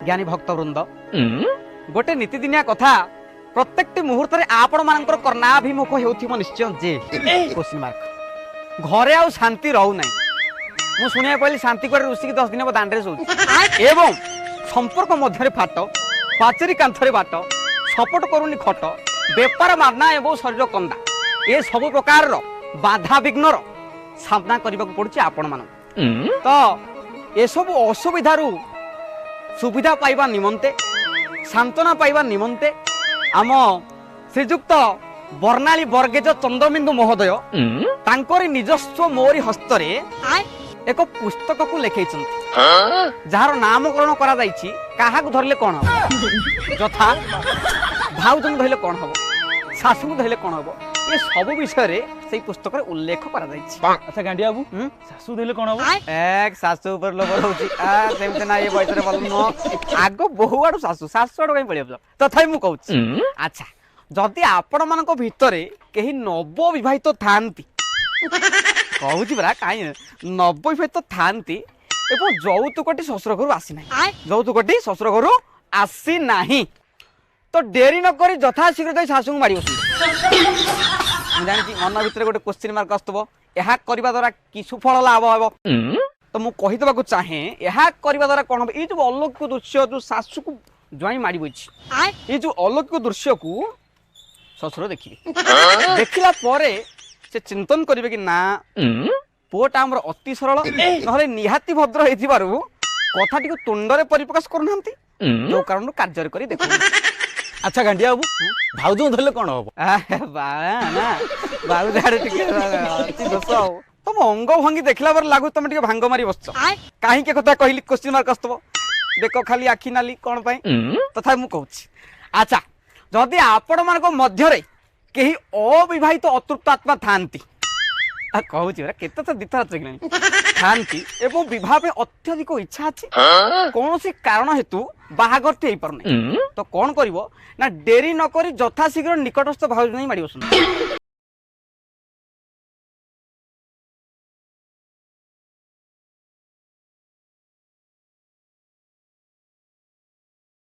জ্ঞানী ভক্তবৃন্দ গোटे नीतिदिनिया कथा प्रत्येक मुहूर्त आपण मानकर कर्णाभिमुख होउथिबो निश्चय जे क्वेश्चन मार्क घरे आ शांति रहू नै मु सुनिया पहले शांति कर ऋषि 10 दिन दांडरे सो एवं संपर्क मध्य फाट पाचेरी कांथरे बाट सपोर्ट करूनी खट बेपार मारना एवं शरीर कंदा ए सब प्रकार बाधा विघ्नर सामना करने पड़ुछि आपण मान तो ए सब असुविधारू सुविधा पाइबा निमंते सांत्वना पाइबा निमंते आम श्रीजुक्त बर्णाली बर्गेज चंद्रबिंदु महोदय तांकरी निजस्व मोरी हस्तरे एक पुस्तक को लिखै जार नामकरण करा जाइछि काहाकु धरले कोन हो यथा भाउजन धरले कोन हो सासु धरले कोन हो ये सब विषय रे सेही पुस्तक रे उल्लेख करा जाइछि। अच्छा गांडी बाबू सासु धरले कोन हो एक सासु ऊपर लोभ होछि आ सेमते ना ये बयसरे बोल न आगो बहु आडू सासु सासु आडू कहीं पळियो तथापि मु कहूछि अच्छा जदि आपण मानको भितरे केही नव विवाहित थांती कहूछि बरा काई नव विवाहित थांती एवं जौतुकटी ससुर घर आसी नाही जौतुकटी ससुर घर आसी नाही तो डेरी न करी यथाशीघ्र जाई सासु मारी बसु जानि मन भितर गोटे क्वेश्चन मार्क आस्तबो एहा करबा द्वारा कि सुफल लाभ हेबो तो मु कहि देबा को चाहे एहा करबा द्वारा कोन हो ई जो अलौकिक दृश्य जो सासु को ज्वाई मारी बइछि ई जो अलौकिक दृश्य को ससुर देखिबे देखिला परे से चिंतन करिवे कि ना पुओटा हमर अति सरल नहले निहाती भद्र हेथिबारु कथाटी को तुंडरे परिप्रकाश करनांती जो कारण कार्य करी देखो। अच्छा गांडी बाबू भाउजन धरले कोन हो बा ना बाबू झाड़े टिके अति दोष हो तुम अंग भंगी देखला बार लागु तुम टिके भांग मारी बसछ काहे के कथा कहली क्वेश्चन मार्क आस्तबो देखो खाली आखि नाली कोन पई तथा मु कहूछि अच्छा जदि आपण मान को मध्य रे केही अविवाहित अतृप्त आत्मा थांती कहूछि बरा केते तो दिथरा चगलानी थांती एवं विवाह पे अत्यधिक इच्छा अछि कौन सी कारण हेतु बाहागर टे परने तो कौन करिवो ना डेरी न करी यथाशीघ्र निकटस्थ भाउज नहीं मारी बसु